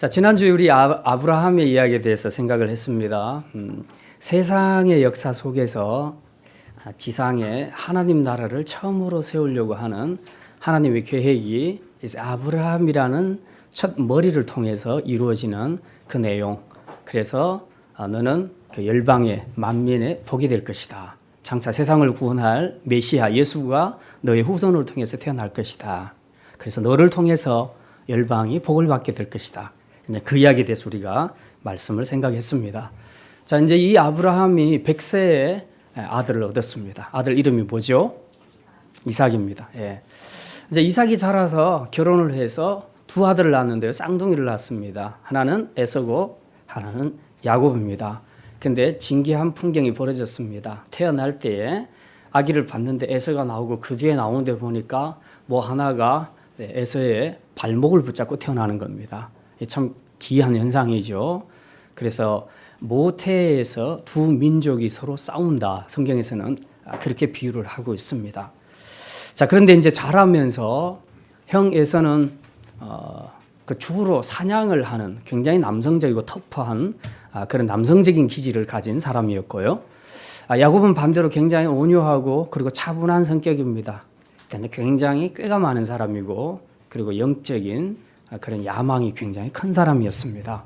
자, 지난주에 우리 아브라함의 이야기에 대해서 생각을 했습니다. 세상의 역사 속에서 지상에 하나님 나라를 처음으로 세우려고 하는 하나님의 계획이 이제 아브라함이라는 첫 머리를 통해서 이루어지는 그 내용. 그래서 너는 그 열방의 만민의 복이 될 것이다. 장차 세상을 구원할 메시아 예수가 너의 후손을 통해서 태어날 것이다. 그래서 너를 통해서 열방이 복을 받게 될 것이다. 그 이야기에 대해서 우리가 말씀을 생각했습니다. 자, 이제 이 아브라함이 100세에 아들을 얻었습니다. 아들 이름이 뭐죠? 이삭입니다. 예. 이제 이삭이 자라서 결혼을 해서 두 아들을 낳았는데요. 쌍둥이를 낳았습니다. 하나는 에서고 하나는 야곱입니다. 근데 진기한 풍경이 벌어졌습니다. 태어날 때에 아기를 봤는데 에서가 나오고 그 뒤에 나오는데 보니까 뭐 하나가 에서의 발목을 붙잡고 태어나는 겁니다. 참 기이한 현상이죠. 그래서 모태에서 두 민족이 서로 싸운다. 성경에서는 그렇게 비유를 하고 있습니다. 자, 그런데 이제 자라면서 형 에서는 그 주로 사냥을 하는 굉장히 남성적이고 터프한 그런 남성적인 기질을 가진 사람이었고요. 야곱은 반대로 굉장히 온유하고 그리고 차분한 성격입니다. 굉장히 꾀가 많은 사람이고 그리고 영적인 그런 야망이 굉장히 큰 사람이었습니다.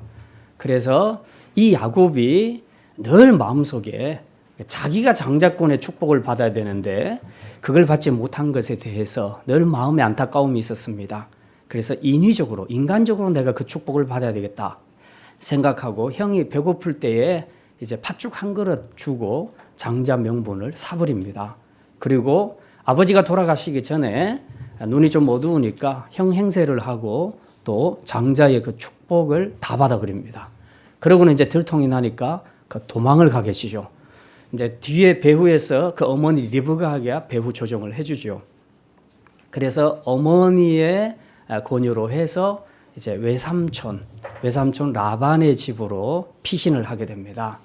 그래서 이 야곱이 늘 마음속에 자기가 장자권의 축복을 받아야 되는데 그걸 받지 못한 것에 대해서 늘 마음에 안타까움이 있었습니다. 그래서 인위적으로 인간적으로 내가 그 축복을 받아야 되겠다 생각하고 형이 배고플 때에 이제 팥죽 한 그릇 주고 장자 명분을 사버립니다. 그리고 아버지가 돌아가시기 전에 눈이 좀 어두우니까 형 행세를 하고 또 장자의 그 축복을 다 받아버립니다. 그러고는 이제 들통이 나니까 그 도망을 가 계시죠. 이제 뒤에 배후에서 그 어머니 리브가가 배후 조정을 해주죠. 그래서 어머니의 권유로 해서 이제 외삼촌 라반의 집으로 피신을 하게 됩니다.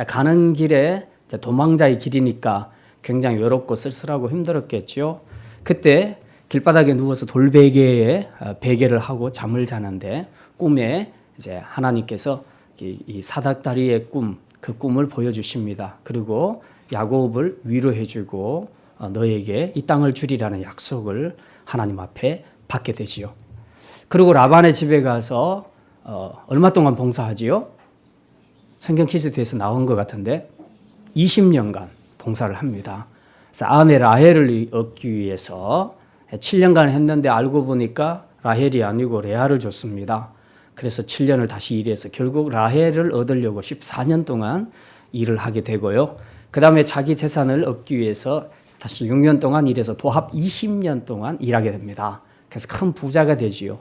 가는 길에 도망자의 길이니까 굉장히 외롭고 쓸쓸하고 힘들었겠죠. 그때 길바닥에 누워서 돌베개에 베개를 하고 잠을 자는데 꿈에 이제 하나님께서 이 사닥다리의 그 꿈을 보여주십니다. 그리고 야곱을 위로해주고 너에게 이 땅을 주리라는 약속을 하나님 앞에 받게 되지요. 그리고 라반의 집에 가서 얼마 동안 봉사하지요? 성경 퀴즈에서 나온 것 같은데 20년간 봉사를 합니다. 그래서 아내 라헬을 얻기 위해서 7년간 했는데 알고 보니까 라헬이 아니고 레아를 줬습니다. 그래서 7년을 다시 일해서 결국 라헬을 얻으려고 14년 동안 일을 하게 되고요. 그 다음에 자기 재산을 얻기 위해서 다시 6년 동안 일해서 도합 20년 동안 일하게 됩니다. 그래서 큰 부자가 되지요.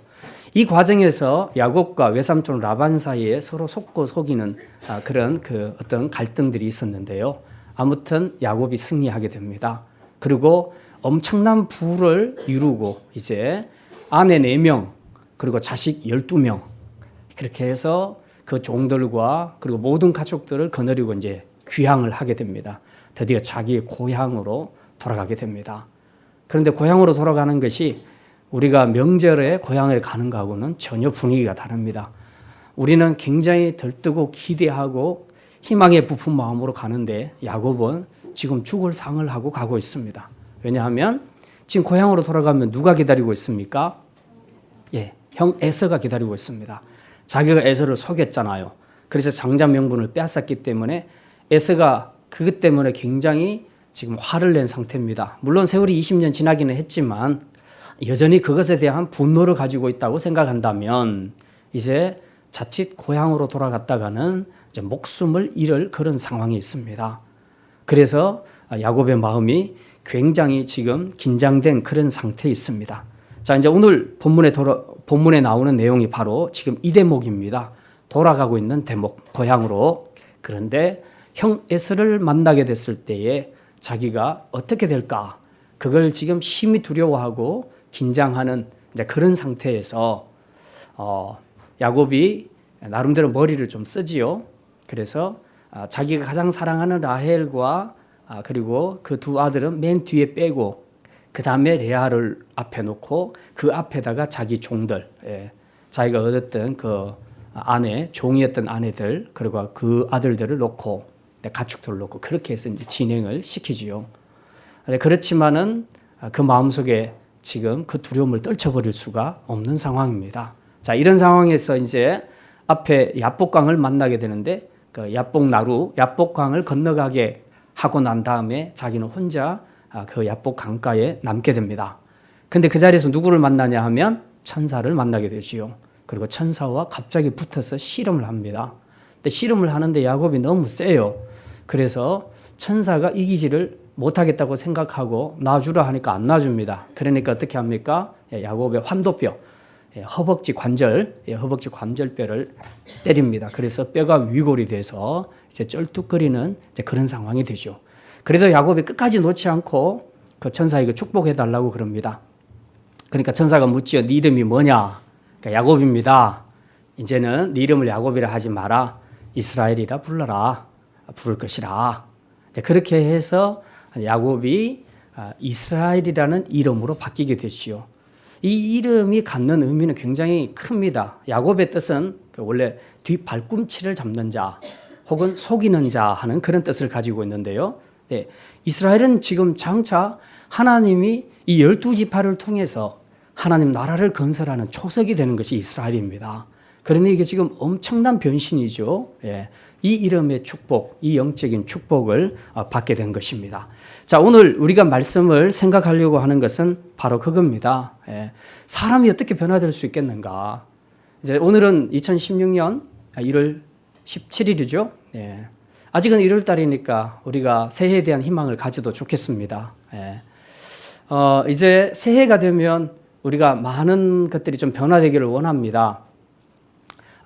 이 과정에서 야곱과 외삼촌 라반 사이에 서로 속고 속이는 그런 그 어떤 갈등들이 있었는데요. 아무튼 야곱이 승리하게 됩니다. 그리고 엄청난 부를 이루고 이제 아내 4명 그리고 자식 12명 그렇게 해서 그 종들과 그리고 모든 가족들을 거느리고 이제 귀향을 하게 됩니다. 드디어 자기의 고향으로 돌아가게 됩니다. 그런데 고향으로 돌아가는 것이 우리가 명절에 고향에 가는 거하고는 전혀 분위기가 다릅니다. 우리는 굉장히 들뜨고 기대하고 희망에 부푼 마음으로 가는데 야곱은 지금 죽을 상을 하고 가고 있습니다. 왜냐하면 지금 고향으로 돌아가면 누가 기다리고 있습니까? 예, 형 에서가 기다리고 있습니다. 자기가 에서를 속였잖아요. 그래서 장자 명분을 빼앗았기 때문에 에서가 그것 때문에 굉장히 지금 화를 낸 상태입니다. 물론 세월이 20년 지나기는 했지만 여전히 그것에 대한 분노를 가지고 있다고 생각한다면 이제 자칫 고향으로 돌아갔다가는 이제 목숨을 잃을 그런 상황이 있습니다. 그래서 야곱의 마음이 굉장히 지금 긴장된 그런 상태에 있습니다. 자, 이제 오늘 본문에 나오는 내용이 바로 지금 이 대목입니다. 돌아가고 있는 대목, 고향으로. 그런데 형 에서를 만나게 됐을 때에 자기가 어떻게 될까? 그걸 지금 심히 두려워하고 긴장하는 이제 그런 상태에서 야곱이 나름대로 머리를 좀 쓰지요. 그래서 자기가 가장 사랑하는 라헬과 그리고 그 두 아들은 맨 뒤에 빼고 그 다음에 레아를 앞에 놓고 그 앞에다가 자기 종들, 자기가 얻었던 그 아내, 종이었던 아내들, 그리고 그 아들들을 놓고, 가축들을 놓고, 그렇게 해서 이제 진행을 시키지요. 그렇지만은 그 마음속에 지금 그 두려움을 떨쳐버릴 수가 없는 상황입니다. 자, 이런 상황에서 이제 앞에 야복강을 만나게 되는데, 그 야복나루, 야복강을 건너가게 하고 난 다음에 자기는 혼자 그 야복강가에 남게 됩니다. 근데 그 자리에서 누구를 만나냐 하면 천사를 만나게 되지요. 그리고 천사와 갑자기 붙어서 씨름을 합니다. 근데 씨름을 하는데 야곱이 너무 세요. 그래서 천사가 이기지를 못하겠다고 생각하고 놔주라 하니까 안 놔줍니다. 그러니까 어떻게 합니까? 야곱의 환도뼈, 허벅지 관절뼈를 때립니다. 그래서 뼈가 위골이 돼서 이제 쩔뚝거리는 이제 그런 상황이 되죠. 그래도 야곱이 끝까지 놓지 않고 그 천사에게 축복해 달라고 그럽니다. 그러니까 천사가 묻지요. 네 이름이 뭐냐? 그러니까 야곱입니다. 이제는 네 이름을 야곱이라 하지 마라. 이스라엘이라 불러라. 부를 것이라. 그렇게 해서 야곱이 이스라엘이라는 이름으로 바뀌게 되지요. 이 이름이 갖는 의미는 굉장히 큽니다. 야곱의 뜻은 원래 뒷발꿈치를 잡는 자 혹은 속이는 자 하는 그런 뜻을 가지고 있는데요. 네, 이스라엘은 지금 장차 하나님이 이 12지파를 통해서 하나님 나라를 건설하는 초석이 되는 것이 이스라엘입니다. 그러니 이게 지금 엄청난 변신이죠. 예, 이 이름의 축복, 이 영적인 축복을 받게 된 것입니다. 자, 오늘 우리가 말씀을 생각하려고 하는 것은 바로 그겁니다. 예, 사람이 어떻게 변화될 수 있겠는가? 이제 오늘은 2016년 1월 17일이죠. 예, 아직은 1월 달이니까 우리가 새해에 대한 희망을 가져도 좋겠습니다. 예, 이제 새해가 되면 우리가 많은 것들이 좀 변화되기를 원합니다.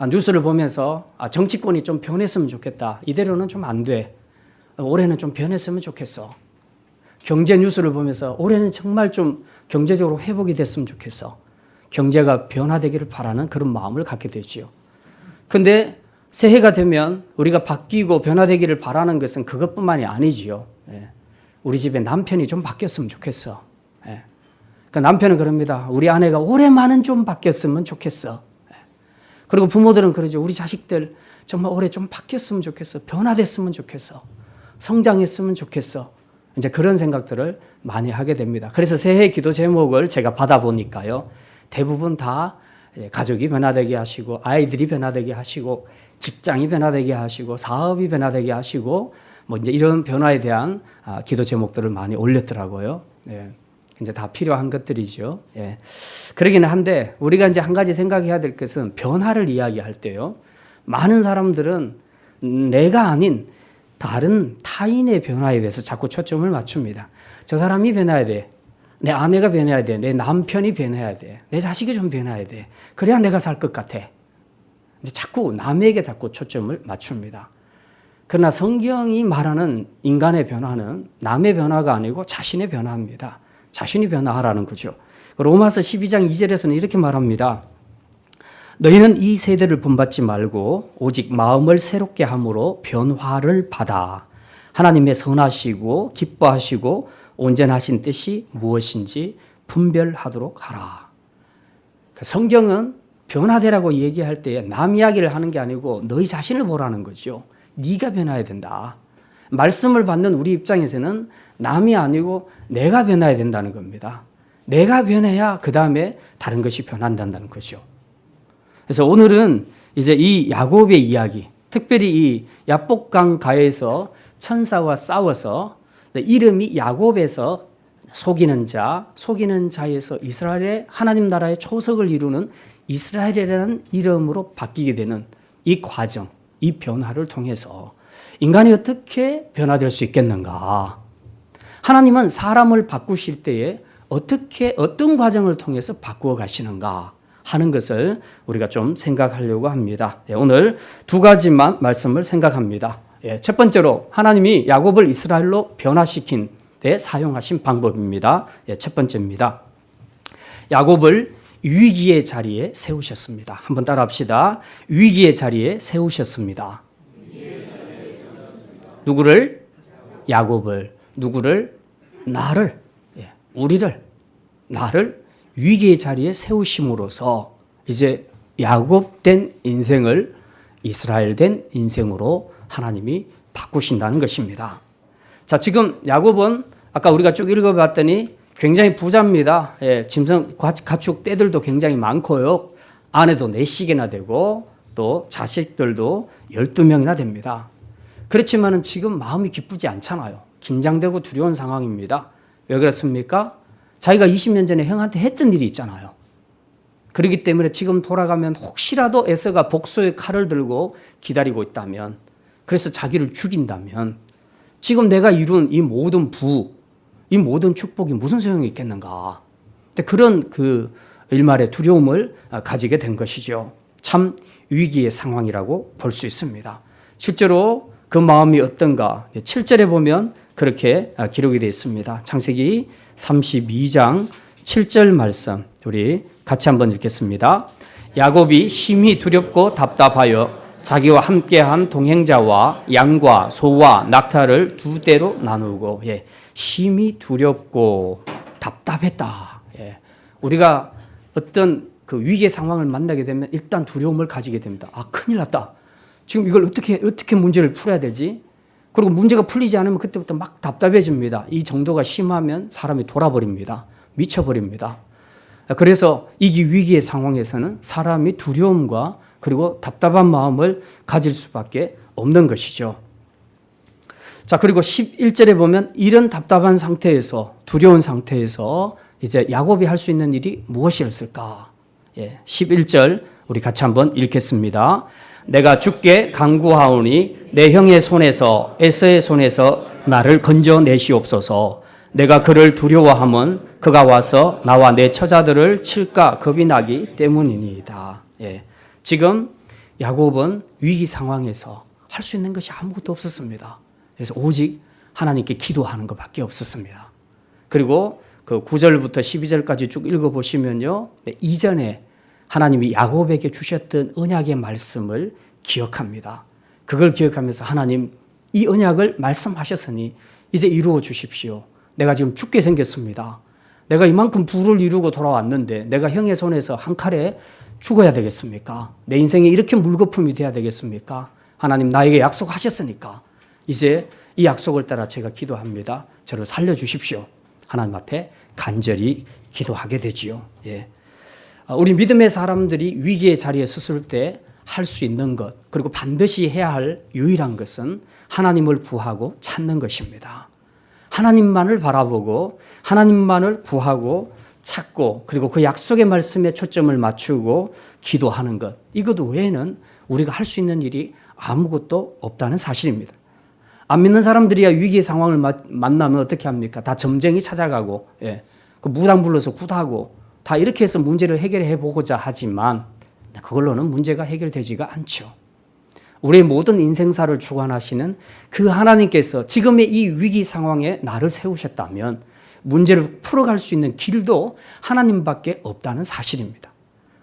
뉴스를 보면서 정치권이 좀 변했으면 좋겠다. 이대로는 좀 안 돼. 올해는 좀 변했으면 좋겠어. 경제 뉴스를 보면서 올해는 정말 좀 경제적으로 회복이 됐으면 좋겠어. 경제가 변화되기를 바라는 그런 마음을 갖게 되지요. 근데 새해가 되면 우리가 바뀌고 변화되기를 바라는 것은 그것뿐만이 아니지요. 우리 집에 남편이 좀 바뀌었으면 좋겠어. 그러니까 남편은 그럽니다. 우리 아내가 올해만은 좀 바뀌었으면 좋겠어. 그리고 부모들은 그러죠. 우리 자식들 정말 올해 좀 바뀌었으면 좋겠어. 변화됐으면 좋겠어. 성장했으면 좋겠어. 이제 그런 생각들을 많이 하게 됩니다. 그래서 새해 기도 제목을 제가 받아보니까요. 대부분 다 가족이 변화되게 하시고, 아이들이 변화되게 하시고, 직장이 변화되게 하시고, 사업이 변화되게 하시고, 뭐 이제 이런 변화에 대한 기도 제목들을 많이 올렸더라고요. 예. 이제 다 필요한 것들이죠. 예. 그러기는 한데 우리가 이제 한 가지 생각해야 될 것은 변화를 이야기할 때요. 많은 사람들은 내가 아닌 다른 타인의 변화에 대해서 자꾸 초점을 맞춥니다. 저 사람이 변해야 돼. 내 아내가 변해야 돼. 내 남편이 변해야 돼. 내 자식이 좀 변해야 돼. 그래야 내가 살 것 같아. 이제 자꾸 남에게 자꾸 초점을 맞춥니다. 그러나 성경이 말하는 인간의 변화는 남의 변화가 아니고 자신의 변화입니다. 자신이 변화하라는 거죠. 로마서 12장 2절에서는 이렇게 말합니다. 너희는 이 세대를 본받지 말고 오직 마음을 새롭게 함으로 변화를 받아 하나님의 선하시고 기뻐하시고 온전하신 뜻이 무엇인지 분별하도록 하라. 성경은 변화되라고 얘기할 때 남 이야기를 하는 게 아니고 너희 자신을 보라는 거죠. 네가 변화해야 된다. 말씀을 받는 우리 입장에서는 남이 아니고 내가 변해야 된다는 겁니다. 내가 변해야 그 다음에 다른 것이 변한다는 거죠. 그래서 오늘은 이제 이 야곱의 이야기, 특별히 이 야복강 가에서 천사와 싸워서 이름이 야곱에서 속이는 자에서 이스라엘의 하나님 나라의 초석을 이루는 이스라엘이라는 이름으로 바뀌게 되는 이 과정, 이 변화를 통해서 인간이 어떻게 변화될 수 있겠는가? 하나님은 사람을 바꾸실 때에 어떤 과정을 통해서 바꾸어 가시는가 하는 것을 우리가 좀 생각하려고 합니다. 오늘 두 가지만 말씀을 생각합니다. 첫 번째로 하나님이 야곱을 이스라엘로 변화시킨 데 사용하신 방법입니다. 첫 번째입니다. 야곱을 위기의 자리에 세우셨습니다. 한번 따라합시다. 위기의 자리에 세우셨습니다. 누구를? 야곱을. 누구를? 나를. 우리를. 나를 위기의 자리에 세우심으로써 이제 야곱된 인생을 이스라엘된 인생으로 하나님이 바꾸신다는 것입니다. 자, 지금 야곱은 아까 우리가 쭉 읽어봤더니 굉장히 부자입니다. 예, 짐승, 가축, 떼들도 굉장히 많고요. 아내도 4씩이나 되고 또 자식들도 12명이나 됩니다. 그렇지만은 지금 마음이 기쁘지 않잖아요. 긴장되고 두려운 상황입니다. 왜 그렇습니까? 자기가 20년 전에 형한테 했던 일이 있잖아요. 그렇기 때문에 지금 돌아가면 혹시라도 에서가 복수의 칼을 들고 기다리고 있다면, 그래서 자기를 죽인다면 지금 내가 이룬 이 모든 이 모든 축복이 무슨 소용이 있겠는가. 그런 일말의 두려움을 가지게 된 것이죠. 참 위기의 상황이라고 볼 수 있습니다. 실제로 그 마음이 어떤가 7절에 보면 그렇게 기록이 되어 있습니다. 창세기 32장 7절 말씀 우리 같이 한번 읽겠습니다. 야곱이 심히 두렵고 답답하여 자기와 함께한 동행자와 양과 소와 낙타를 2대로 나누고, 심히 두렵고 답답했다. 우리가 어떤 그 위기의 상황을 만나게 되면 일단 두려움을 가지게 됩니다. 아, 큰일 났다. 지금 이걸 어떻게 문제를 풀어야 되지? 그리고 문제가 풀리지 않으면 그때부터 막 답답해집니다. 이 정도가 심하면 사람이 돌아버립니다. 미쳐버립니다. 그래서 이 위기의 상황에서는 사람이 두려움과 그리고 답답한 마음을 가질 수밖에 없는 것이죠. 자, 그리고 11절에 보면 이런 답답한 상태에서, 두려운 상태에서 이제 야곱이 할 수 있는 일이 무엇이었을까? 11절 우리 같이 한번 읽겠습니다. 내가 주께 간구하오니 내 형의 손에서 에서의 손에서 나를 건져내시옵소서. 내가 그를 두려워함은 그가 와서 나와 내 처자들을 칠까 겁이 나기 때문이니이다. 지금 야곱은 위기 상황에서 할 수 있는 것이 아무것도 없었습니다. 그래서 오직 하나님께 기도하는 것밖에 없었습니다. 그리고 그 9절부터 12절까지 쭉 읽어보시면요, 이전에 하나님이 야곱에게 주셨던 언약의 말씀을 기억합니다. 그걸 기억하면서 하나님, 이 언약을 말씀하셨으니 이제 이루어 주십시오. 내가 지금 죽게 생겼습니다. 내가 이만큼 부를 이루고 돌아왔는데 내가 형의 손에서 한 칼에 죽어야 되겠습니까? 내 인생에 이렇게 물거품이 돼야 되겠습니까? 하나님, 나에게 약속하셨으니까 이제 이 약속을 따라 제가 기도합니다. 저를 살려주십시오. 하나님 앞에 간절히 기도하게 되지요. 우리 믿음의 사람들이 위기의 자리에 섰을 때 할 수 있는 것, 그리고 반드시 해야 할 유일한 것은 하나님을 구하고 찾는 것입니다. 하나님만을 바라보고 하나님만을 구하고 찾고, 그리고 그 약속의 말씀에 초점을 맞추고 기도하는 것, 이것 외에는 우리가 할 수 있는 일이 아무것도 없다는 사실입니다. 안 믿는 사람들이야 위기의 상황을 만나면 어떻게 합니까? 다 점쟁이 찾아가고, 그 무당 불러서 굿하고, 다 이렇게 해서 문제를 해결해 보고자 하지만 그걸로는 문제가 해결되지가 않죠. 우리의 모든 인생사를 주관하시는 그 하나님께서 지금의 이 위기 상황에 나를 세우셨다면 문제를 풀어갈 수 있는 길도 하나님밖에 없다는 사실입니다.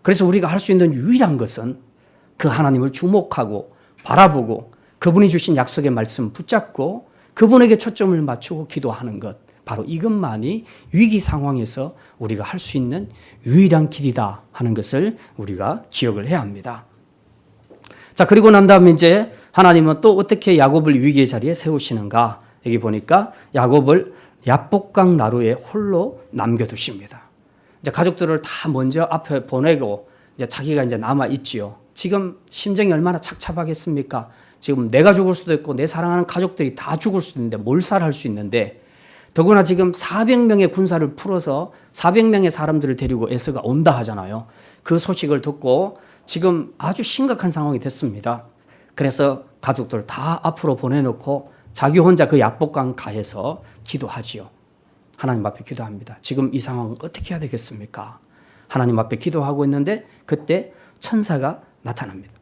그래서 우리가 할 수 있는 유일한 것은 그 하나님을 주목하고 바라보고 그분이 주신 약속의 말씀 붙잡고 그분에게 초점을 맞추고 기도하는 것, 바로 이것만이 위기 상황에서 우리가 할 수 있는 유일한 길이다 하는 것을 우리가 기억을 해야 합니다. 자, 그리고 난 다음에 이제 하나님은 또 어떻게 야곱을 위기의 자리에 세우시는가? 여기 보니까 야곱을 야복강 나루에 홀로 남겨두십니다. 이제 가족들을 다 먼저 앞에 보내고 이제 자기가 이제 남아 있지요. 지금 심정이 얼마나 착잡하겠습니까? 지금 내가 죽을 수도 있고 내 사랑하는 가족들이 다 죽을 수도 있는데 몰살할 수 있는데, 더구나 지금 400명의 군사를 풀어서 400명의 사람들을 데리고 에서가 온다 하잖아요. 그 소식을 듣고 지금 아주 심각한 상황이 됐습니다. 그래서 가족들 다 앞으로 보내놓고 자기 혼자 그 야복강 가에서 기도하지요. 하나님 앞에 기도합니다. 지금 이 상황은 어떻게 해야 되겠습니까? 하나님 앞에 기도하고 있는데 그때 천사가 나타납니다.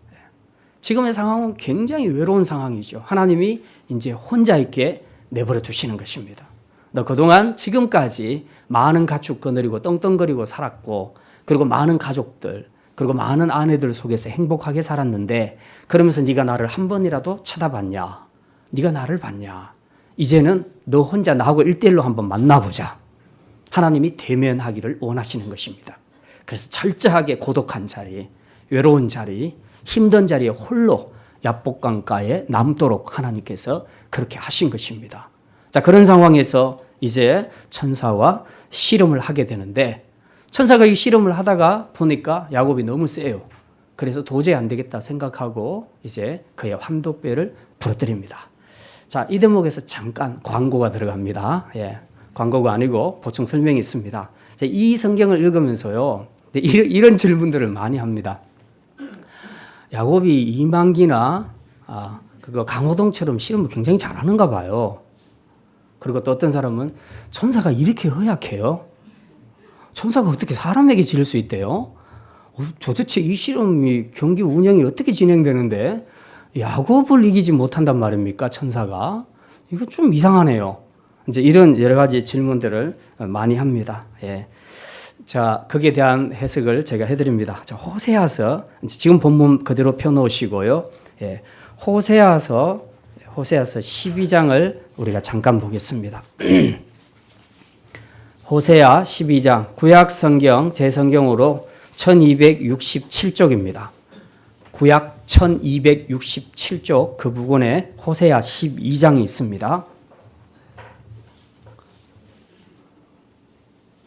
지금의 상황은 굉장히 외로운 상황이죠. 하나님이 이제 혼자 있게 내버려 두시는 것입니다. 너 그동안 지금까지 많은 가축 거느리고 떵떵거리고 살았고, 그리고 많은 가족들, 그리고 많은 아내들 속에서 행복하게 살았는데, 그러면서 네가 나를 한 번이라도 쳐다봤냐? 네가 나를 봤냐? 이제는 너 혼자 나하고 1대1로 한번 만나보자. 하나님이 대면하기를 원하시는 것입니다. 그래서 철저하게 고독한 자리, 외로운 자리, 힘든 자리에 홀로 야복강가에 남도록 하나님께서 그렇게 하신 것입니다. 자, 그런 상황에서 이제 천사와 씨름을 하게 되는데, 천사가 이 씨름을 하다가 보니까 야곱이 너무 세요. 그래서 도저히 안 되겠다 생각하고 이제 그의 환도뼈를 부러뜨립니다. 자, 이 대목에서 잠깐 광고가 들어갑니다. 예, 광고가 아니고 보충 설명이 있습니다. 자, 이 성경을 읽으면서요, 이런 질문들을 많이 합니다. 야곱이 이만기나 그거 강호동처럼 씨름을 굉장히 잘하는가 봐요. 그리고 또 어떤 사람은 천사가 이렇게 허약해요? 천사가 어떻게 사람에게 지를 수 있대요? 도대체 이 씨름이 경기 운영이 어떻게 진행되는데 야곱을 이기지 못한단 말입니까? 천사가? 이거 좀 이상하네요. 이제 이런 여러 가지 질문들을 많이 합니다. 예. 자, 거기에 대한 해석을 제가 해드립니다. 자, 호세아서, 지금 본문 그대로 펴놓으시고요. 예. 호세아서 12장을 우리가 잠깐 보겠습니다. 호세아 12장, 구약 성경, 제 성경으로 1267쪽입니다. 구약 1267쪽 그 부분에 호세아 12장이 있습니다.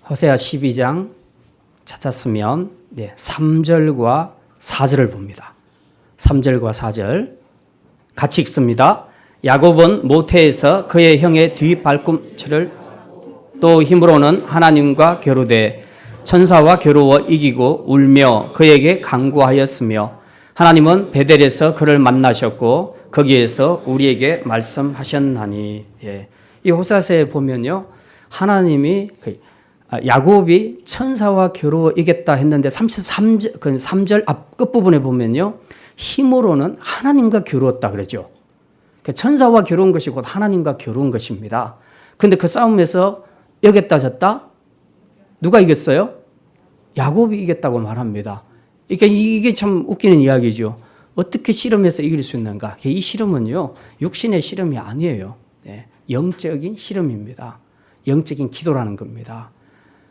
호세아 12장 찾았으면 3절과 4절을 봅니다. 3절과 4절 같이 읽습니다. 야곱은 모태에서 그의 형의 뒷발꿈치를 또 힘으로는 하나님과 겨루되 천사와 겨루어 이기고 울며 그에게 간구하였으며 하나님은 베델에서 그를 만나셨고 거기에서 우리에게 말씀하셨나니. 예. 이 호세아서에 보면요, 하나님이 야곱이 천사와 겨루어 이겼다 했는데 3절 앞 끝부분에 보면요, 힘으로는 하나님과 겨루었다 그러죠. 천사와 겨루은 것이 곧 하나님과 겨루은 것입니다. 그런데 그 싸움에서 이겼다 졌다? 누가 이겼어요? 야곱이 이겼다고 말합니다. 이게 참 웃기는 이야기죠. 어떻게 씨름해서 이길 수 있는가? 이 씨름은요, 육신의 씨름이 아니에요. 영적인 씨름입니다. 영적인 기도라는 겁니다.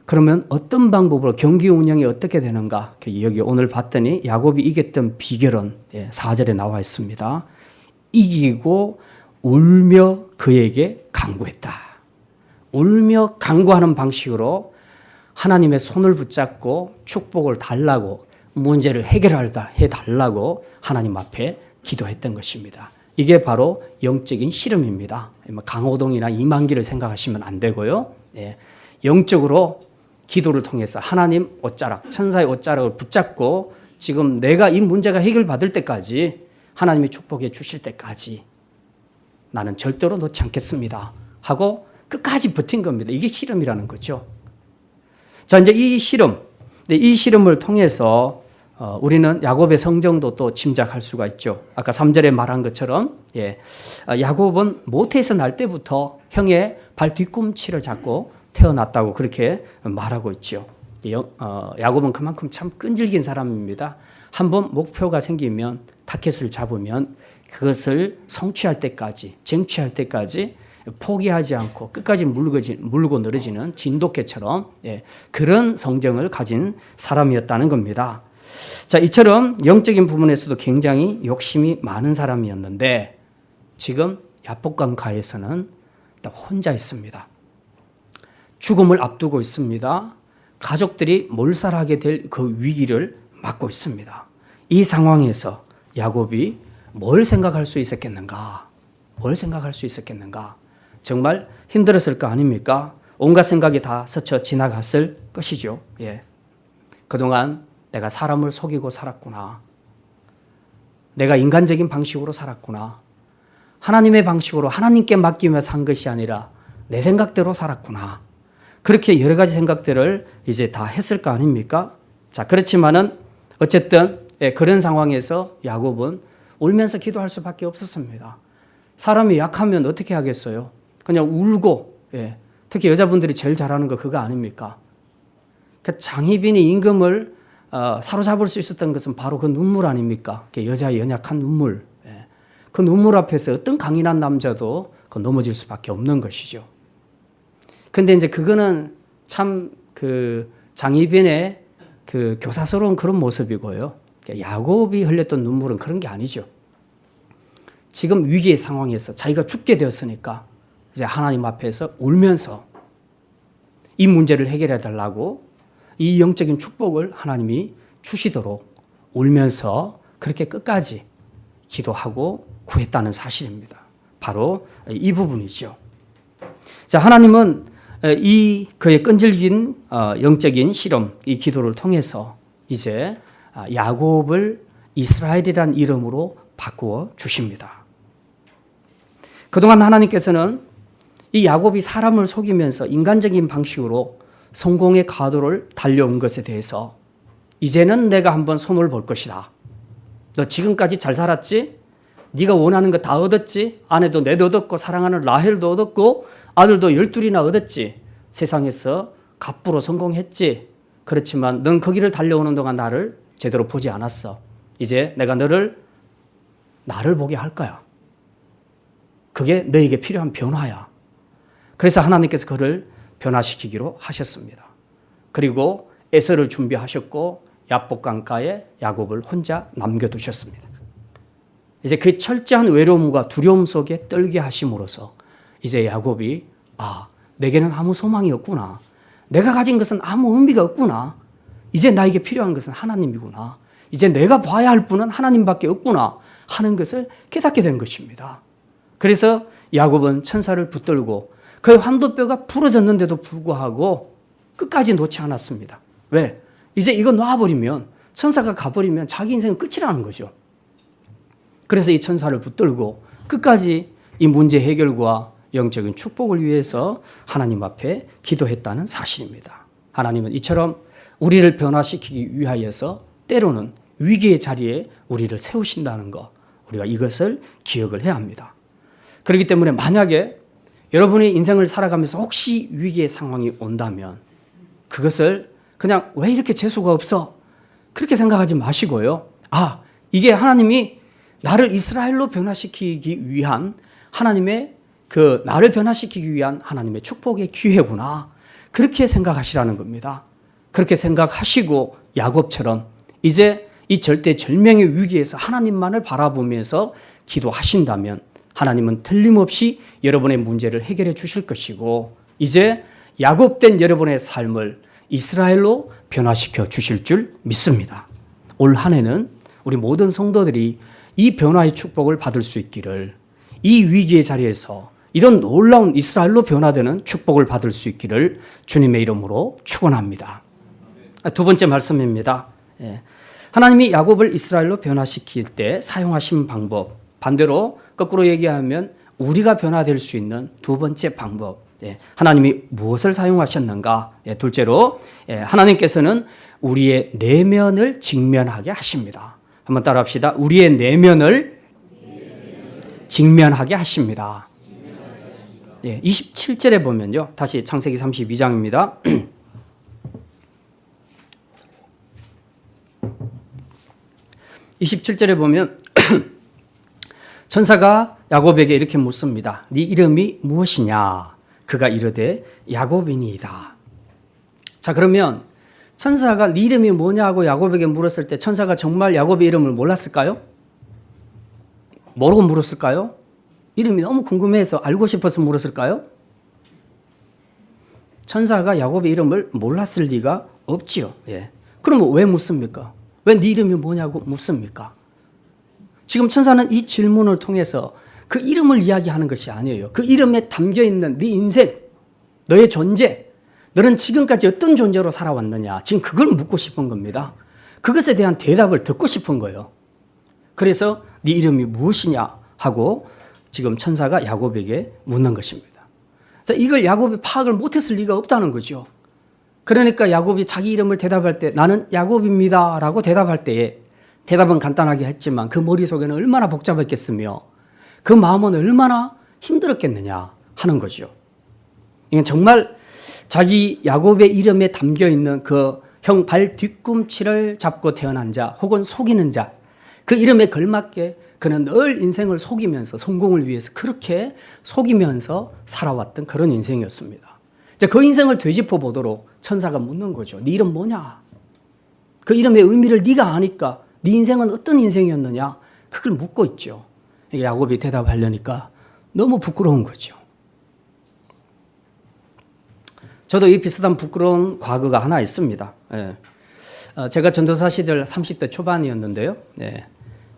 그러면 어떤 방법으로 경기 운영이 어떻게 되는가? 여기 오늘 봤더니 야곱이 이겼던 비결은 4절에 나와 있습니다. 이기고 울며 그에게 간구했다. 울며 간구하는 방식으로 하나님의 손을 붙잡고 축복을 달라고, 문제를 해달라고 하나님 앞에 기도했던 것입니다. 이게 바로 영적인 씨름입니다. 강호동이나 이만기를 생각하시면 안 되고요. 영적으로 기도를 통해서 하나님 옷자락, 천사의 옷자락을 붙잡고 지금 내가 이 문제가 해결받을 때까지, 하나님이 축복해 주실 때까지 나는 절대로 놓지 않겠습니다 하고 끝까지 버틴 겁니다. 이게 씨름이라는 거죠. 자, 이제 이 씨름을 통해서 우리는 야곱의 성정도 또 짐작할 수가 있죠. 아까 3절에 말한 것처럼 야곱은 모태에서 날 때부터 형의 발 뒤꿈치를 잡고 태어났다고 그렇게 말하고 있죠. 야곱은 그만큼 참 끈질긴 사람입니다. 한번 목표가 생기면, 타켓을 잡으면 그것을 성취할 때까지, 쟁취할 때까지 포기하지 않고 끝까지 물고 늘어지는 진돗개처럼 그런 성정을 가진 사람이었다는 겁니다. 자, 이처럼 영적인 부분에서도 굉장히 욕심이 많은 사람이었는데 지금 야복강가에서는 혼자 있습니다. 죽음을 앞두고 있습니다. 가족들이 몰살하게 될 그 위기를 맞고 있습니다. 이 상황에서 야곱이 뭘 생각할 수 있었겠는가? 정말 힘들었을 거 아닙니까? 온갖 생각이 다 스쳐 지나갔을 것이죠. 그동안 내가 사람을 속이고 살았구나. 내가 인간적인 방식으로 살았구나. 하나님의 방식으로 하나님께 맡기며 산 것이 아니라 내 생각대로 살았구나. 그렇게 여러 가지 생각들을 이제 다 했을 거 아닙니까? 자, 그렇지만은 어쨌든 그런 상황에서 야곱은 울면서 기도할 수밖에 없었습니다. 사람이 약하면 어떻게 하겠어요? 그냥 울고, 특히 여자분들이 제일 잘하는 거 그거 아닙니까? 그 장희빈이 임금을 사로잡을 수 있었던 것은 바로 그 눈물 아닙니까? 여자의 연약한 눈물. 그 눈물 앞에서 어떤 강인한 남자도 넘어질 수밖에 없는 것이죠. 근데 이제 그거는 참 그 장희빈의 그 교사스러운 그런 모습이고요. 야곱이 흘렸던 눈물은 그런 게 아니죠. 지금 위기의 상황에서 자기가 죽게 되었으니까 이제 하나님 앞에서 울면서 이 문제를 해결해 달라고 이 영적인 축복을 하나님이 주시도록 울면서 그렇게 끝까지 기도하고 구했다는 사실입니다. 바로 이 부분이죠. 자, 하나님은 이 그의 끈질긴 영적인 실험, 이 기도를 통해서 이제 야곱을 이스라엘이란 이름으로 바꾸어 주십니다. 그동안 하나님께서는 이 야곱이 사람을 속이면서 인간적인 방식으로 성공의 가도를 달려온 것에 대해서 이제는 내가 한번 손을 볼 것이다. 너 지금까지 잘 살았지? 네가 원하는 거 다 얻었지? 아내도 넷 얻었고 사랑하는 라헬도 얻었고 아들도 12이나 얻었지? 세상에서 갑부로 성공했지? 그렇지만 넌 그 길을 달려오는 동안 나를 제대로 보지 않았어. 이제 내가 나를 보게 할 거야. 그게 너에게 필요한 변화야. 그래서 하나님께서 그를 변화시키기로 하셨습니다. 그리고 에서를 준비하셨고 야복 강가에 야곱을 혼자 남겨두셨습니다. 이제 그 철저한 외로움과 두려움 속에 떨게 하심으로써 이제 야곱이 내게는 아무 소망이 없구나. 내가 가진 것은 아무 의미가 없구나. 이제 나에게 필요한 것은 하나님이구나. 이제 내가 봐야 할 분은 하나님밖에 없구나 하는 것을 깨닫게 된 것입니다. 그래서 야곱은 천사를 붙들고 그의 환도뼈가 부러졌는데도 불구하고 끝까지 놓지 않았습니다. 왜? 이제 이거 놔버리면 천사가 가버리면 자기 인생은 끝이라는 거죠. 그래서 이 천사를 붙들고 끝까지 이 문제 해결과 영적인 축복을 위해서 하나님 앞에 기도했다는 사실입니다. 하나님은 이처럼 우리를 변화시키기 위하여서 때로는 위기의 자리에 우리를 세우신다는 것, 우리가 이것을 기억을 해야 합니다. 그렇기 때문에 만약에 여러분의 인생을 살아가면서 혹시 위기의 상황이 온다면 그것을 그냥 왜 이렇게 재수가 없어? 그렇게 생각하지 마시고요. 이게 하나님이 나를 이스라엘로 변화시키기 위한 하나님의 나를 변화시키기 위한 하나님의 축복의 기회구나. 그렇게 생각하시라는 겁니다. 그렇게 생각하시고 야곱처럼 이제 이 절대절명의 위기에서 하나님만을 바라보면서 기도하신다면 하나님은 틀림없이 여러분의 문제를 해결해 주실 것이고 이제 야곱된 여러분의 삶을 이스라엘로 변화시켜 주실 줄 믿습니다. 올 한 해는 우리 모든 성도들이 이 변화의 축복을 받을 수 있기를, 이 위기의 자리에서 이런 놀라운 이스라엘로 변화되는 축복을 받을 수 있기를 주님의 이름으로 축원합니다. 두 번째 말씀입니다. 하나님이 야곱을 이스라엘로 변화시킬 때 사용하신 방법, 반대로 거꾸로 얘기하면 우리가 변화될 수 있는 두 번째 방법, 하나님이 무엇을 사용하셨는가? 둘째로 하나님께서는 우리의 내면을 직면하게 하십니다. 한번 따라 합시다. 우리의 내면을 직면하게 하십니다. 27절에 보면요. 다시 창세기 32장입니다. 27절에 보면 천사가 야곱에게 이렇게 묻습니다. 네 이름이 무엇이냐? 그가 이르되 야곱이니이다. 자, 그러면 천사가 네 이름이 뭐냐고 야곱에게 물었을 때 천사가 정말 야곱의 이름을 몰랐을까요? 모르고 물었을까요? 이름이 너무 궁금해서 알고 싶어서 물었을까요? 천사가 야곱의 이름을 몰랐을 리가 없지요. 그럼 왜 묻습니까? 왜 네 이름이 뭐냐고 묻습니까? 지금 천사는 이 질문을 통해서 그 이름을 이야기하는 것이 아니에요. 그 이름에 담겨있는 네 인생, 너의 존재, 너는 지금까지 어떤 존재로 살아왔느냐, 지금 그걸 묻고 싶은 겁니다. 그것에 대한 대답을 듣고 싶은 거예요. 그래서 네 이름이 무엇이냐 하고 지금 천사가 야곱에게 묻는 것입니다. 자, 이걸 야곱이 파악을 못했을 리가 없다는 거죠. 그러니까 야곱이 자기 이름을 대답할 때 나는 야곱입니다 라고 대답할 때에 대답은 간단하게 했지만 그 머릿속에는 얼마나 복잡했겠으며 그 마음은 얼마나 힘들었겠느냐 하는 거죠. 이건 정말 자기 야곱의 이름에 담겨있는 그 형 발 뒤꿈치를 잡고 태어난 자 혹은 속이는 자, 그 이름에 걸맞게 그는 늘 인생을 속이면서 성공을 위해서 그렇게 속이면서 살아왔던 그런 인생이었습니다. 이제 그 인생을 되짚어 보도록 천사가 묻는 거죠. 네 이름 뭐냐? 그 이름의 의미를 네가 아니까 네 인생은 어떤 인생이었느냐? 그걸 묻고 있죠. 야곱이 대답하려니까 너무 부끄러운 거죠. 저도 이 비슷한 부끄러운 과거가 하나 있습니다. 예. 제가 전도사 시절 30대 초반이었는데요. 예.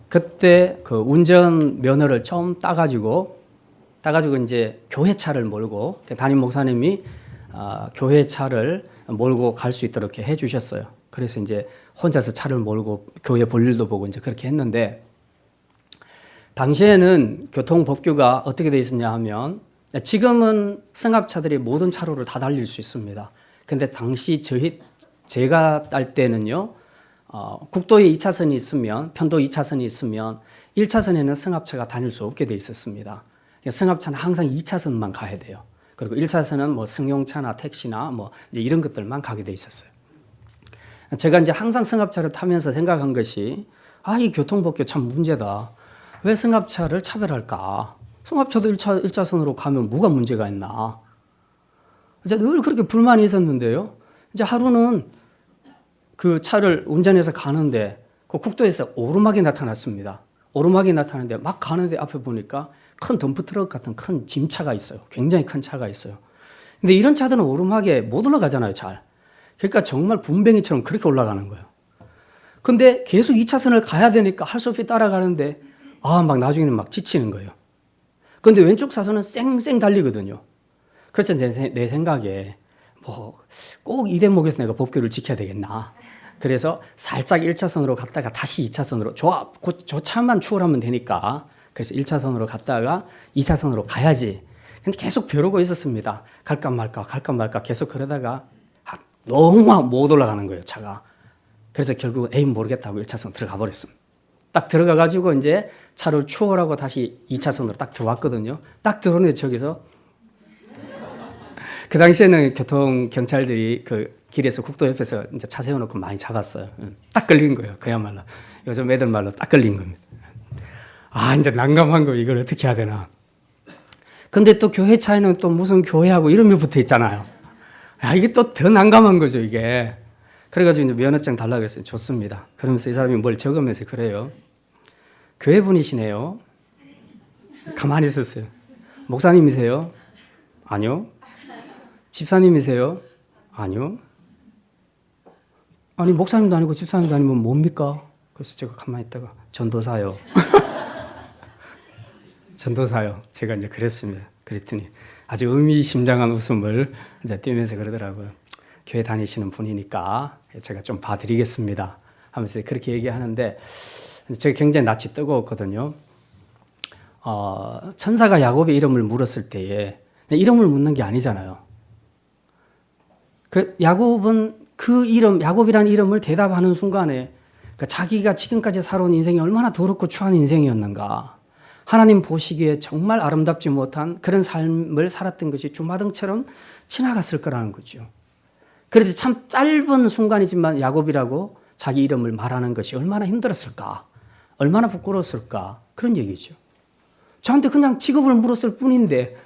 그때 그 운전 면허를 처음 따가지고 이제 교회 차를 몰고 담임 목사님이 교회 차를 몰고 갈 수 있도록 이렇게 해주셨어요. 그래서 이제 혼자서 차를 몰고 교회 볼일도 보고 이제 그렇게 했는데, 당시에는 교통법규가 어떻게 되어 있었냐 하면, 지금은 승합차들이 모든 차로를 다 달릴 수 있습니다. 근데 당시 제가 딸 때는요, 국도에 2차선이 있으면, 편도 2차선이 있으면 1차선에는 승합차가 다닐 수 없게 되어 있었습니다. 승합차는 항상 2차선만 가야 돼요. 그리고 1차선은 뭐 승용차나 택시나 뭐 이제 이런 것들만 가게 돼 있었어요. 제가 이제 항상 승합차를 타면서 생각한 것이, 이 교통법규 참 문제다. 왜 승합차를 차별할까? 승합차도 1차선으로 가면 뭐가 문제가 있나? 이제 늘 그렇게 불만이 있었는데요. 이제 하루는 그 차를 운전해서 가는데 그 국도에서 오르막이 나타났습니다. 오르막이 나타나는데 막 가는데 앞에 보니까 큰 덤프트럭 같은 큰 짐차가 있어요. 굉장히 큰 차가 있어요. 근데 이런 차들은 오르막에 못 올라가잖아요, 잘. 그러니까 정말 군뱅이처럼 그렇게 올라가는 거예요. 근데 계속 2차선을 가야 되니까 할 수 없이 따라가는데 막 나중에는 막 지치는 거예요. 근데 왼쪽 차선은 쌩쌩 달리거든요. 그래서 내 생각에 꼭 이 대목에서 내가 법규를 지켜야 되겠나. 그래서 살짝 1차선으로 갔다가 다시 2차선으로 저 차만 추월하면 되니까, 그래서 1차선으로 갔다가 2차선으로 가야지. 근데 계속 벼르고 있었습니다. 갈까 말까 계속 그러다가 너무 못 올라가는 거예요, 차가. 그래서 결국 모르겠다고 1차선 들어가 버렸습니다. 딱 들어가가지고 이제 차를 추월하고 다시 2차선으로 딱 들어왔거든요. 딱 들어오는데 저기서 그 당시에는 교통경찰들이 그 길에서 국도 옆에서 이제 차 세워놓고 많이 잡았어요. 딱 걸린 거예요. 그야말로. 요즘 애들 말로 딱 걸린 겁니다. 이제 난감한 거, 이걸 어떻게 해야 되나. 근데 또 교회 차에는 또 무슨 교회하고 이름이 붙어 있잖아요. 이게 또 더 난감한 거죠, 이게. 그래가지고 이제 면허증 달라고 그랬어요. 좋습니다. 그러면서 이 사람이 뭘 적으면서 그래요. 교회 분이시네요. 가만히 있었어요. 목사님이세요? 아니요. 집사님이세요? 아니요. 아니, 목사님도 아니고 집사님도 아니면 뭡니까? 그래서 제가 가만히 있다가 전도사요. 전도사요. 제가 이제 그랬습니다. 그랬더니 아주 의미심장한 웃음을 이제 띄면서 그러더라고요. 교회 다니시는 분이니까 제가 좀 봐드리겠습니다 하면서 그렇게 얘기하는데, 제가 굉장히 낯이 뜨거웠거든요. 천사가 야곱의 이름을 물었을 때에 이름을 묻는 게 아니잖아요. 야곱은 야곱이라는 이름을 대답하는 순간에 자기가 지금까지 살아온 인생이 얼마나 더럽고 추한 인생이었는가, 하나님 보시기에 정말 아름답지 못한 그런 삶을 살았던 것이 주마등처럼 지나갔을 거라는 거죠. 그래도 참 짧은 순간이지만 야곱이라고 자기 이름을 말하는 것이 얼마나 힘들었을까, 얼마나 부끄러웠을까, 그런 얘기죠. 저한테 그냥 직업을 물었을 뿐인데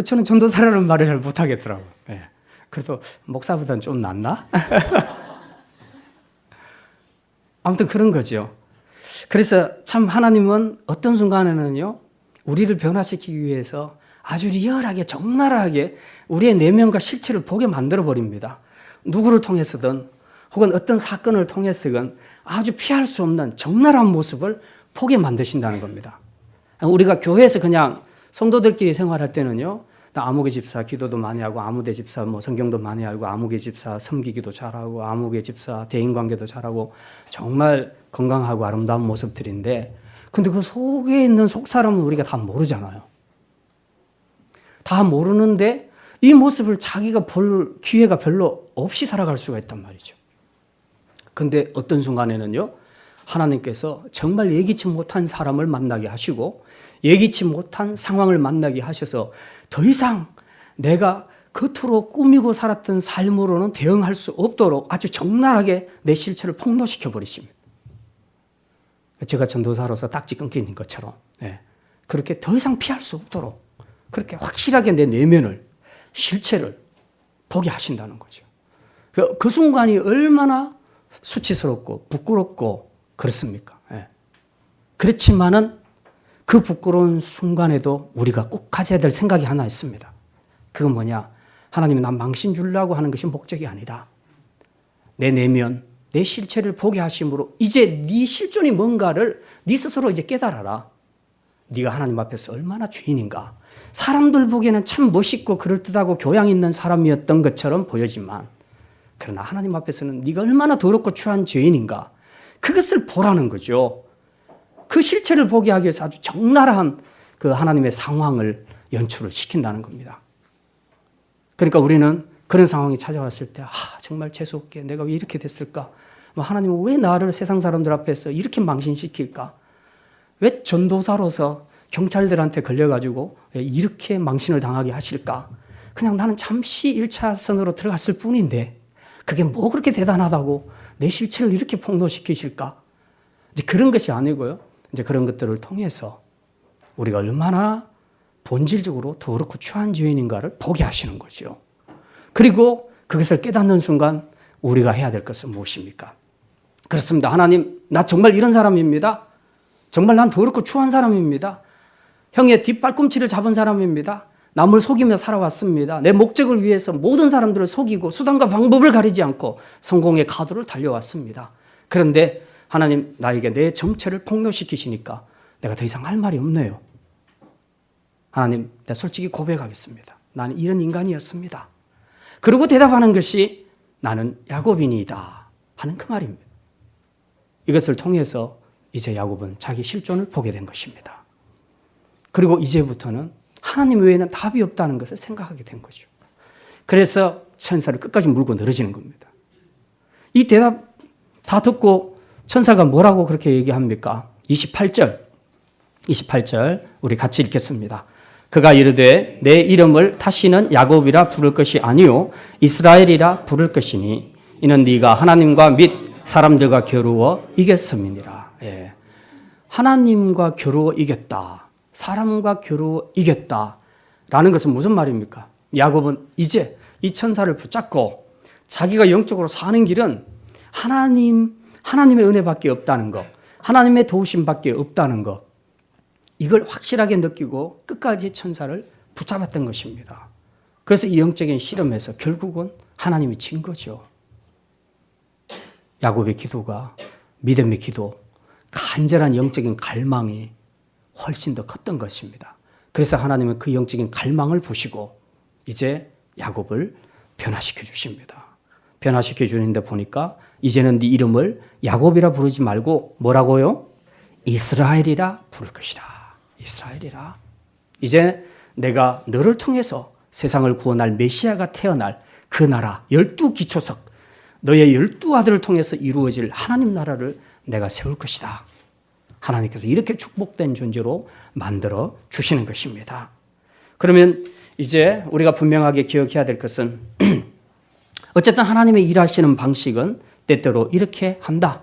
저는 전도사라는 말을 잘 못하겠더라고요. 그래도 목사보다는 좀 낫나? 아무튼 그런 거죠. 그래서 참 하나님은 어떤 순간에는요, 우리를 변화시키기 위해서 아주 리얼하게 적나라하게 우리의 내면과 실체를 보게 만들어 버립니다. 누구를 통해서든 혹은 어떤 사건을 통해서든 아주 피할 수 없는 적나라한 모습을 보게 만드신다는 겁니다. 우리가 교회에서 그냥 성도들끼리 생활할 때는요, 아무개 집사 기도도 많이 하고, 아무개 집사 성경도 많이 알고, 아무개 집사 섬기기도 잘하고, 아무개 집사 대인관계도 잘하고, 정말 건강하고 아름다운 모습들인데, 근데 그 속에 있는 속사람은 우리가 다 모르잖아요. 다 모르는데 이 모습을 자기가 볼 기회가 별로 없이 살아갈 수가 있단 말이죠. 근데 어떤 순간에는요, 하나님께서 정말 예기치 못한 사람을 만나게 하시고 예기치 못한 상황을 만나게 하셔서 더 이상 내가 겉으로 꾸미고 살았던 삶으로는 대응할 수 없도록 아주 적나라하게 내 실체를 폭로시켜 버리십니다. 제가 전도사로서 딱지 끊기는 것처럼 그렇게 더 이상 피할 수 없도록 그렇게 확실하게 내 내면을, 실체를 보게 하신다는 거죠. 그 순간이 얼마나 수치스럽고 부끄럽고 그렇습니까? 예. 그렇지만은 그 부끄러운 순간에도 우리가 꼭 가져야 될 생각이 하나 있습니다. 그건 뭐냐? 하나님이 난 망신 주려고 하는 것이 목적이 아니다. 내 내면, 내 실체를 보게 하심으로 이제 네 실존이 뭔가를 네 스스로 이제 깨달아라. 네가 하나님 앞에서 얼마나 죄인인가. 사람들 보기에는 참 멋있고 그럴듯하고 교양 있는 사람이었던 것처럼 보여지만 그러나 하나님 앞에서는 네가 얼마나 더럽고 추한 죄인인가. 그것을 보라는 거죠. 그 실체를 보게 하기 위해서 아주 적나라한 그 하나님의 상황을 연출을 시킨다는 겁니다. 그러니까 우리는 그런 상황이 찾아왔을 때 정말 재수없게 내가 왜 이렇게 됐을까? 하나님은 왜 나를 세상 사람들 앞에서 이렇게 망신시킬까? 왜 전도사로서 경찰들한테 걸려가지고 이렇게 망신을 당하게 하실까? 그냥 나는 잠시 1차선으로 들어갔을 뿐인데 그게 뭐 그렇게 대단하다고 내 실체를 이렇게 폭로시키실까? 이제 그런 것이 아니고요. 이제 그런 것들을 통해서 우리가 얼마나 본질적으로 더럽고 추한 죄인인가를 보게 하시는 거죠. 그리고 그것을 깨닫는 순간 우리가 해야 될 것은 무엇입니까? 그렇습니다. 하나님, 나 정말 이런 사람입니다. 정말 난 더럽고 추한 사람입니다. 형의 뒷발꿈치를 잡은 사람입니다. 남을 속이며 살아왔습니다. 내 목적을 위해서 모든 사람들을 속이고 수단과 방법을 가리지 않고 성공의 가도를 달려왔습니다. 그런데 하나님, 나에게 내 정체를 폭로시키시니까 내가 더 이상 할 말이 없네요. 하나님, 내가 솔직히 고백하겠습니다. 나는 이런 인간이었습니다. 그리고 대답하는 것이 나는 야곱인이다 하는 그 말입니다. 이것을 통해서 이제 야곱은 자기 실존을 보게 된 것입니다. 그리고 이제부터는 하나님 외에는 답이 없다는 것을 생각하게 된 거죠. 그래서 천사를 끝까지 물고 늘어지는 겁니다. 이 대답 다 듣고 천사가 뭐라고 그렇게 얘기합니까? 28절 우리 같이 읽겠습니다. 그가 이르되 내 이름을 다시는 야곱이라 부를 것이 아니요 이스라엘이라 부를 것이니 이는 네가 하나님과 및 사람들과 겨루어 이겼음이니라. 예. 하나님과 겨루어 이겼다. 사람과 겨루어 이겼다라는 것은 무슨 말입니까? 야곱은 이제 이 천사를 붙잡고 자기가 영적으로 사는 길은 하나님의 은혜밖에 없다는 것, 하나님의 도우심밖에 없다는 것, 이걸 확실하게 느끼고 끝까지 천사를 붙잡았던 것입니다. 그래서 이 영적인 실험에서 결국은 하나님이 진 거죠. 야곱의 기도가 믿음의 기도, 간절한 영적인 갈망이 훨씬 더 컸던 것입니다. 그래서 하나님은 그 영적인 갈망을 보시고 이제 야곱을 변화시켜 주십니다. 변화시켜 주는데 보니까 이제는 네 이름을 야곱이라 부르지 말고 뭐라고요? 이스라엘이라 부를 것이라. 이스라엘이라. 이제 내가 너를 통해서 세상을 구원할 메시아가 태어날 그 나라 12기초석 너의 12아들을 통해서 이루어질 하나님 나라를 내가 세울 것이다. 하나님께서 이렇게 축복된 존재로 만들어 주시는 것입니다. 그러면 이제 우리가 분명하게 기억해야 될 것은 어쨌든 하나님의 일하시는 방식은 때때로 이렇게 한다.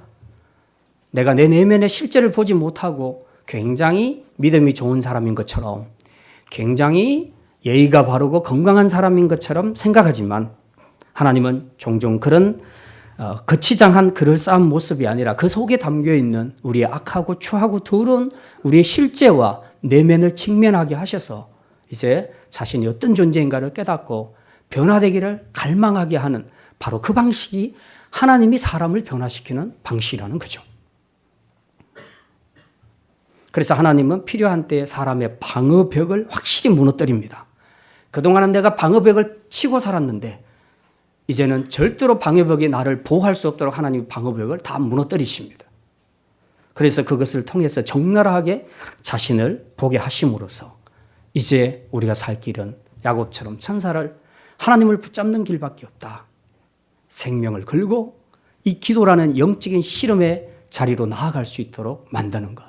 내가 내 내면의 실제를 보지 못하고 굉장히 믿음이 좋은 사람인 것처럼 굉장히 예의가 바르고 건강한 사람인 것처럼 생각하지만 하나님은 종종 그런 거치장한 그럴싸한 모습이 아니라 그 속에 담겨있는 우리의 악하고 추하고 더러운 우리의 실제와 내면을 직면하게 하셔서 이제 자신이 어떤 존재인가를 깨닫고 변화되기를 갈망하게 하는 바로 그 방식이 하나님이 사람을 변화시키는 방식이라는 거죠. 그래서 하나님은 필요한 때에 사람의 방어벽을 확실히 무너뜨립니다. 그동안은 내가 방어벽을 치고 살았는데 이제는 절대로 방어벽이 나를 보호할 수 없도록 하나님이 방어벽을 다 무너뜨리십니다. 그래서 그것을 통해서 적나라하게 자신을 보게 하심으로써 이제 우리가 살 길은 야곱처럼 천사를 하나님을 붙잡는 길밖에 없다. 생명을 걸고 이 기도라는 영적인 실험의 자리로 나아갈 수 있도록 만드는 것.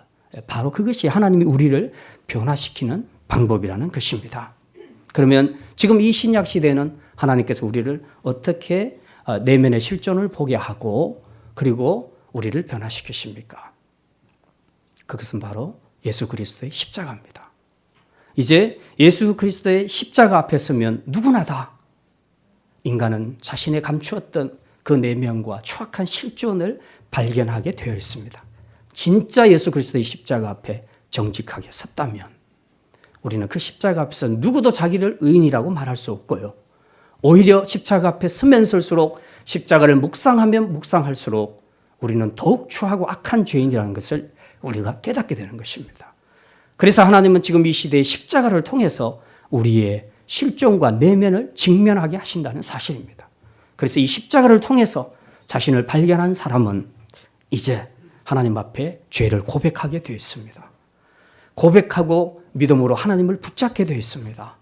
바로 그것이 하나님이 우리를 변화시키는 방법이라는 것입니다. 그러면 지금 이 신약 시대에는 하나님께서 우리를 어떻게 내면의 실존을 보게 하고 그리고 우리를 변화시키십니까? 그것은 바로 예수 그리스도의 십자가입니다. 이제 예수 그리스도의 십자가 앞에 서면 누구나 다 인간은 자신의 감추었던 그 내면과 추악한 실존을 발견하게 되어 있습니다. 진짜 예수 그리스도의 십자가 앞에 정직하게 섰다면 우리는 그 십자가 앞에서 누구도 자기를 의인이라고 말할 수 없고요. 오히려 십자가 앞에 서면 설수록 십자가를 묵상하면 묵상할수록 우리는 더욱 추하고 악한 죄인이라는 것을 우리가 깨닫게 되는 것입니다. 그래서 하나님은 지금 이 시대의 십자가를 통해서 우리의 실존과 내면을 직면하게 하신다는 사실입니다. 그래서 이 십자가를 통해서 자신을 발견한 사람은 이제 하나님 앞에 죄를 고백하게 되어 있습니다. 고백하고 믿음으로 하나님을 붙잡게 되어 있습니다.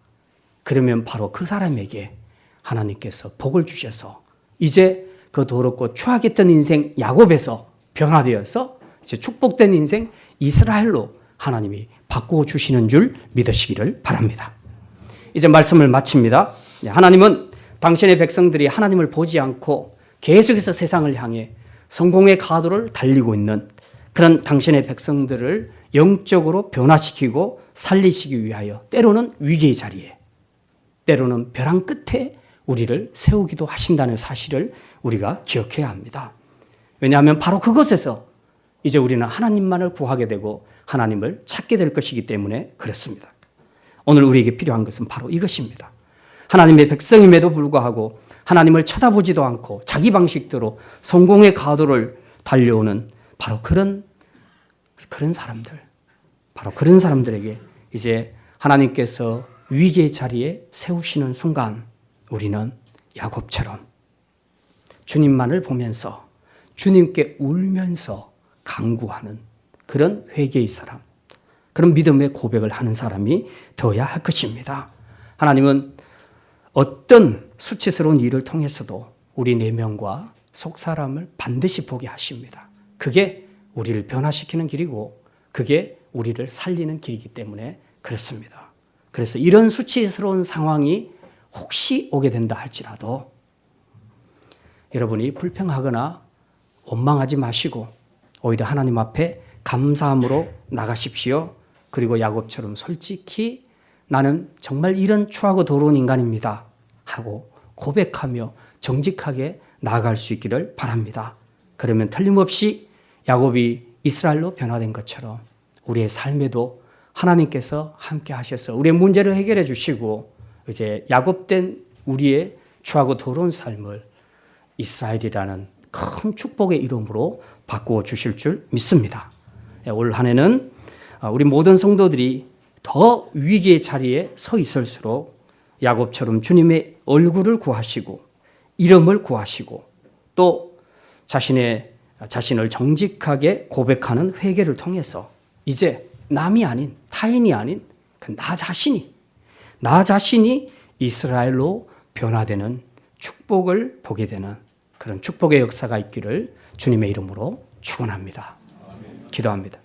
그러면 바로 그 사람에게 하나님께서 복을 주셔서 이제 그 더럽고 추악했던 인생 야곱에서 변화되어서 이제 축복된 인생 이스라엘로 하나님이 바꾸어 주시는 줄 믿으시기를 바랍니다. 이제 말씀을 마칩니다. 하나님은 당신의 백성들이 하나님을 보지 않고 계속해서 세상을 향해 성공의 가도를 달리고 있는 그런 당신의 백성들을 영적으로 변화시키고 살리시기 위하여 때로는 위기의 자리에 때로는 벼랑 끝에 우리를 세우기도 하신다는 사실을 우리가 기억해야 합니다. 왜냐하면 바로 그것에서 이제 우리는 하나님만을 구하게 되고 하나님을 찾게 될 것이기 때문에 그렇습니다. 오늘 우리에게 필요한 것은 바로 이것입니다. 하나님의 백성임에도 불구하고 하나님을 쳐다보지도 않고 자기 방식대로 성공의 가도를 달려오는 바로 그런 사람들, 바로 그런 사람들에게 이제 하나님께서 위기의 자리에 세우시는 순간 우리는 야곱처럼 주님만을 보면서 주님께 울면서 간구하는 그런 회개의 사람, 그런 믿음의 고백을 하는 사람이 되어야 할 것입니다. 하나님은 어떤 수치스러운 일을 통해서도 우리 내면과 속사람을 반드시 보게 하십니다. 그게 우리를 변화시키는 길이고 그게 우리를 살리는 길이기 때문에 그렇습니다. 그래서 이런 수치스러운 상황이 혹시 오게 된다 할지라도 여러분이 불평하거나 원망하지 마시고 오히려 하나님 앞에 감사함으로 나가십시오. 그리고 야곱처럼 솔직히 나는 정말 이런 추하고 더러운 인간입니다 하고 고백하며 정직하게 나아갈 수 있기를 바랍니다. 그러면 틀림없이 야곱이 이스라엘로 변화된 것처럼 우리의 삶에도 하나님께서 함께 하셔서 우리의 문제를 해결해 주시고 이제 야곱된 우리의 추하고 더러운 삶을 이스라엘이라는 큰 축복의 이름으로 바꾸어 주실 줄 믿습니다. 올 한 해는 우리 모든 성도들이 더 위기의 자리에 서 있을수록 야곱처럼 주님의 얼굴을 구하시고 이름을 구하시고 또 자신을 정직하게 고백하는 회개를 통해서 이제 남이 아닌 타인이 아닌 나 자신이 이스라엘로 변화되는 축복을 보게 되는 그런 축복의 역사가 있기를 주님의 이름으로 축원합니다. 기도합니다.